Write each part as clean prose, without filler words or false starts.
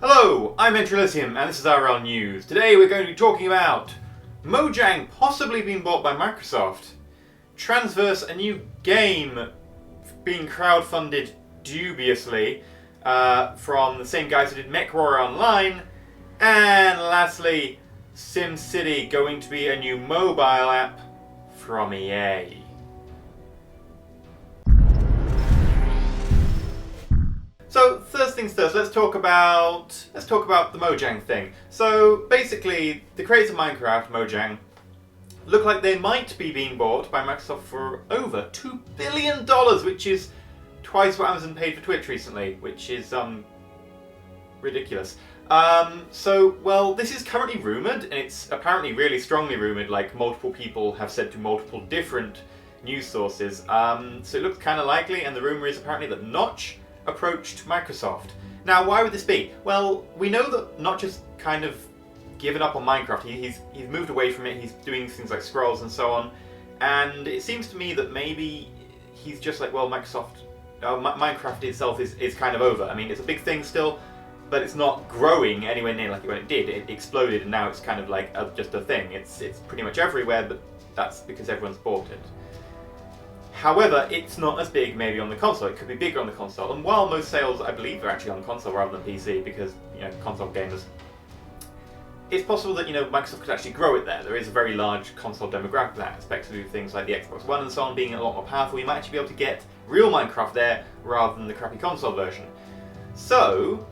Hello, I'm EnterElysium and this is IRL News. Today we're going to be talking about Mojang possibly being bought by Microsoft, Transverse, a new game being crowdfunded dubiously from the same guys who did MechWarrior Online, and lastly, SimCity going to be a new mobile app from EA. So first things first, let's talk about the Mojang thing. So basically, the creators of Minecraft, Mojang, look like they might be being bought by Microsoft for over $2 billion, which is twice what Amazon paid for Twitch recently, which is ridiculous. Well, this is currently rumoured, and it's apparently really strongly rumoured, like multiple people have said to multiple different news sources. So it looks kind of likely, and the rumour is apparently that Notch approached Microsoft. Now, why would this be? Well, we know that Notch has kind of given up on Minecraft. He's moved away from it. He's doing things like Scrolls and so on. And it seems to me that maybe he's just like, well, Minecraft itself is kind of over. I mean, it's a big thing still, but it's not growing anywhere near like when it did. It exploded, and now it's kind of like just a thing. It's pretty much everywhere, but that's because everyone's bought it. However, it's not as big maybe on the console. It could be bigger on the console. And while most sales, I believe, are actually on console rather than PC, because, console gamers, it's possible that, Microsoft could actually grow it there. There is a very large console demographic that expects to do things like the Xbox One and so on being a lot more powerful. You might actually be able to get real Minecraft there rather than the crappy console version. So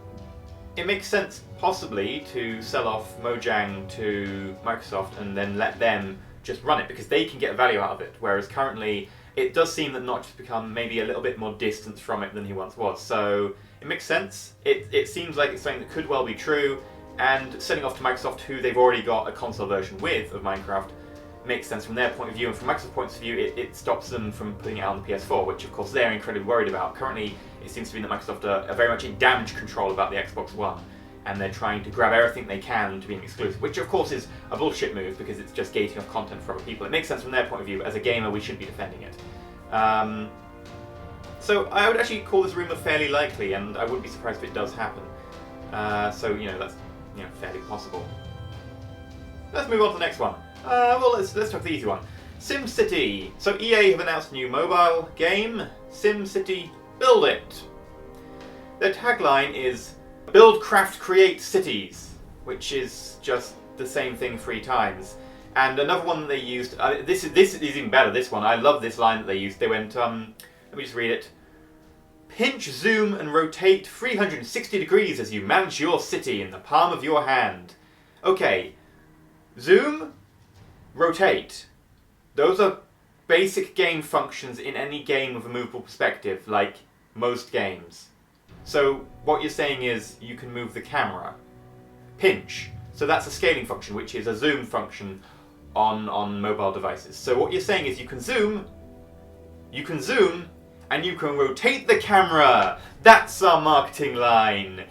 it makes sense possibly to sell off Mojang to Microsoft and then let them just run it, because they can get value out of it, whereas currently it does seem that Notch has become maybe a little bit more distant from it than he once was. So it makes sense. It seems like it's something that could well be true, and selling off to Microsoft, who they've already got a console version with of Minecraft, makes sense from their point of view, and from Microsoft's point of view it stops them from putting it out on the PS4, which of course they're incredibly worried about. Currently it seems to be that Microsoft are very much in damage control about the Xbox One, and they're trying to grab everything they can to being exclusive, which of course is a bullshit move because it's just gating off content for other people. It makes sense from their point of view. As a gamer, we shouldn't be defending it. So I would actually call this rumour fairly likely, and I wouldn't be surprised if it does happen. That's fairly possible. Let's move on to the next one. Let's talk the easy one. SimCity. So EA have announced a new mobile game, SimCity Build It. Their tagline is Build, Craft, Create Cities, which is just the same thing 3 times. And another one that they used, this is even better, this one. I love this line that they used. They went, let me just read it. Pinch, zoom, and rotate 360 degrees as you manage your city in the palm of your hand. Okay, zoom, rotate. Those are basic game functions in any game with a movable perspective, like most games. So what you're saying is you can move the camera. Pinch. So that's a scaling function, which is a zoom function on mobile devices. So what you're saying is you can zoom, and you can rotate the camera. That's our marketing line.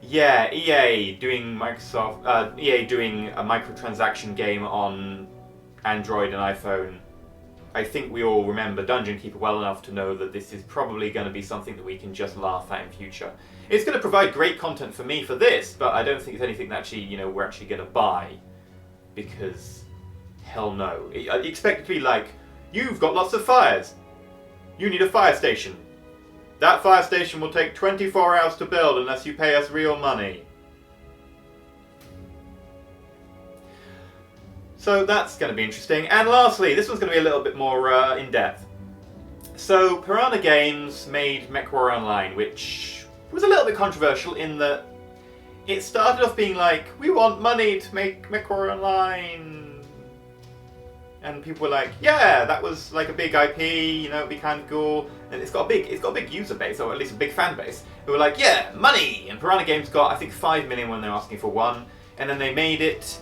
Yeah, EA doing a microtransaction game on Android and iPhone. I think we all remember Dungeon Keeper well enough to know that this is probably going to be something that we can just laugh at in future. It's going to provide great content for me for this, but I don't think it's anything that actually, we're actually going to buy. Because, hell no. I expect it to be like, you've got lots of fires. You need a fire station. That fire station will take 24 hours to build unless you pay us real money. So that's going to be interesting. And lastly, this one's going to be a little bit more in-depth. So Piranha Games made MechWarrior Online, which was a little bit controversial in that it started off being like, we want money to make MechWarrior Online. And people were like, yeah, that was like a big IP, it'd be kind of cool. And it's got a big user base, or at least a big fan base, who were like, yeah, money! And Piranha Games got, I think, 5 million when they were asking for 1. And then they made it,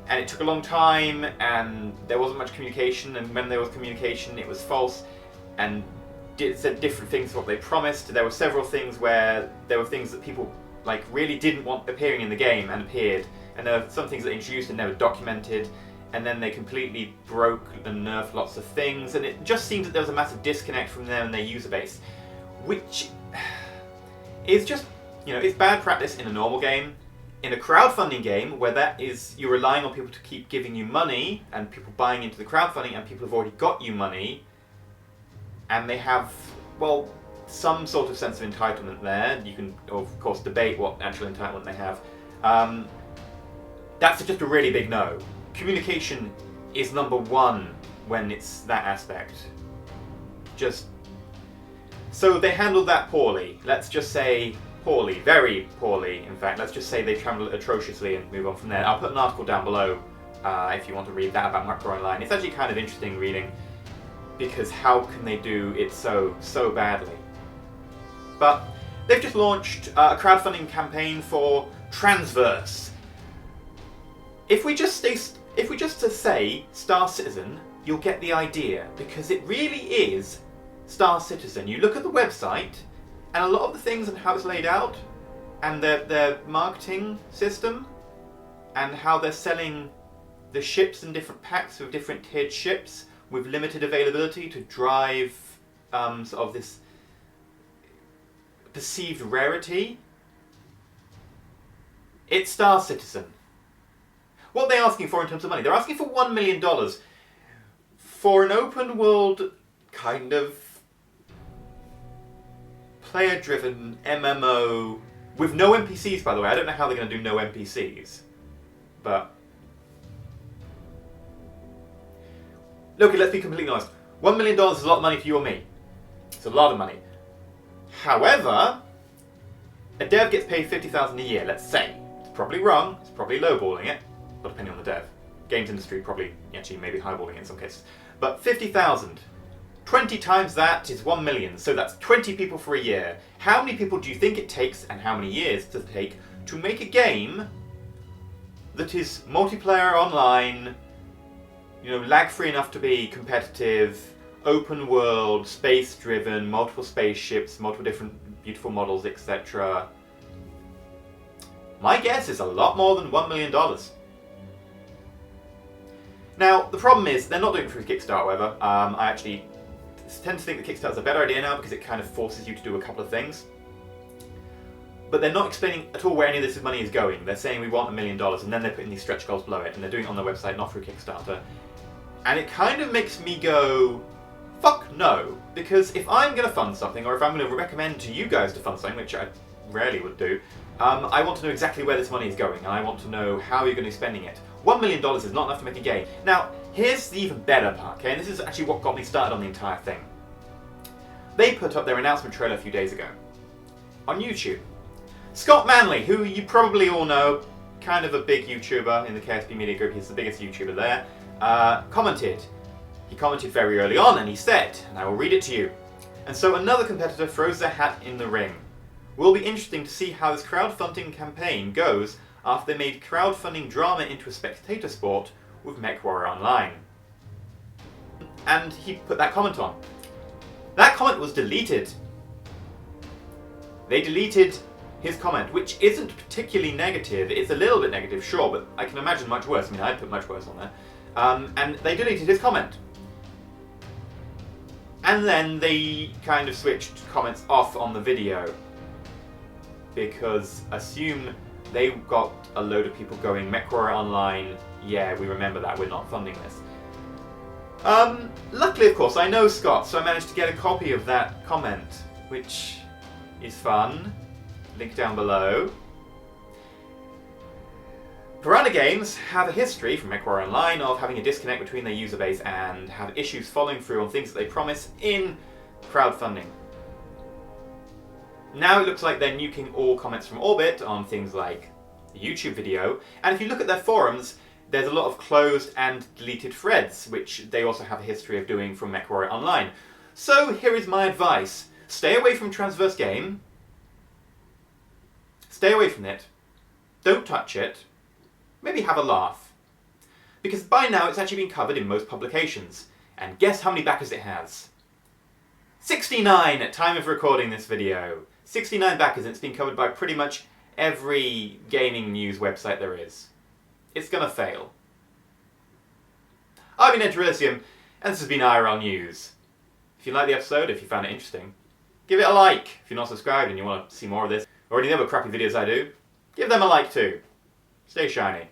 and it took a long time, and there wasn't much communication, and when there was communication, it was false, and said different things to what they promised. There were several things where there were things that people really didn't want appearing in the game and appeared, and there were some things that they introduced and never documented, and then they completely broke and nerfed lots of things, and it just seems that there was a massive disconnect from them and their user base, which is just You know, it's bad practice in a normal game. In a crowdfunding game, where you're relying on people to keep giving you money, and people buying into the crowdfunding, and people have already got you money, and they have, well, some sort of sense of entitlement there. You can, of course, debate what actual entitlement they have. That's just a really big no. Communication is number one when it's that aspect. So they handled that poorly. Let's just say poorly, very poorly, in fact. Let's just say they handled it atrociously and move on from there. I'll put an article down below if you want to read that about Macro Online. It's actually kind of interesting reading, because how can they do it so badly? But they've just launched a crowdfunding campaign for Transverse. If we just say Star Citizen, you'll get the idea, because it really is Star Citizen. You look at the website, and a lot of the things and how it's laid out, and their marketing system, and how they're selling the ships in different packs with different tiered ships with limited availability to drive sort of this perceived rarity. It's Star Citizen. What are they asking for in terms of money? They're asking for $1 million for an open world kind of player-driven MMO with no NPCs, by the way. I don't know how they're going to do no NPCs, but look, let's be completely honest. $1 million is a lot of money for you or me. It's a lot of money. However, a dev gets paid $50,000 a year, let's say. It's probably wrong, it's probably lowballing it, but depending on the dev. Games industry probably, actually, maybe highballing it in some cases. But 50,000. 20 times that is 1 million, so that's 20 people for a year. How many people do you think it takes, and how many years does it take, to make a game that is multiplayer online, you know, lag-free enough to be competitive, open world, space-driven, multiple spaceships, multiple different beautiful models, etc.? My guess is a lot more than $1 million. Now, the problem is, they're not doing it through Kickstarter, however. I actually tend to think that Kickstarter is a better idea now, because it kind of forces you to do a couple of things. But they're not explaining at all where any of this money is going. They're saying we want $1 million, and then they're putting these stretch goals below it, and they're doing it on their website, not through Kickstarter. And it kind of makes me go, fuck no. Because if I'm going to fund something, or if I'm going to recommend to you guys to fund something, which I rarely would do, I want to know exactly where this money is going, and I want to know how you're going to be spending it. $1 million is not enough to make a game. Now, here's the even better part, okay? And this is actually what got me started on the entire thing. They put up their announcement trailer a few days ago on YouTube. Scott Manley, who you probably all know, kind of a big YouTuber in the KSP Media Group, he's the biggest YouTuber there, commented. He commented very early on, and he said, and I will read it to you. And so another competitor throws their hat in the ring. Will be interesting to see how this crowdfunding campaign goes after they made crowdfunding drama into a spectator sport with MechWarrior Online. And he put that comment on. That comment was deleted. They deleted his comment, which isn't particularly negative. It's a little bit negative, sure, but I can imagine much worse. I mean, I'd put much worse on there. And they deleted his comment. And then they kind of switched comments off on the video, because assume they got a load of people going, MechWarrior Online, yeah, we remember that, we're not funding this. Luckily, of course, I know Scott, so I managed to get a copy of that comment, which is fun. Link down below. Piranha Games have a history from MechWarrior Online of having a disconnect between their user base and have issues following through on things that they promise in crowdfunding. Now it looks like they're nuking all comments from Orbit on things like the YouTube video, and if you look at their forums, there's a lot of closed and deleted threads, which they also have a history of doing from MechWarrior Online. So here is my advice. Stay away from Transverse Game. Stay away from it. Don't touch it. Maybe have a laugh. Because by now it's actually been covered in most publications. And guess how many backers it has? 69 at time of recording this video. 69 backers, and it's been covered by pretty much every gaming news website there is. It's gonna fail. I've been EnterElysium, and this has been IRL News. If you liked the episode, if you found it interesting, give it a like. If you're not subscribed and you want to see more of this, or any other crappy videos I do, give them a like too. Stay shiny.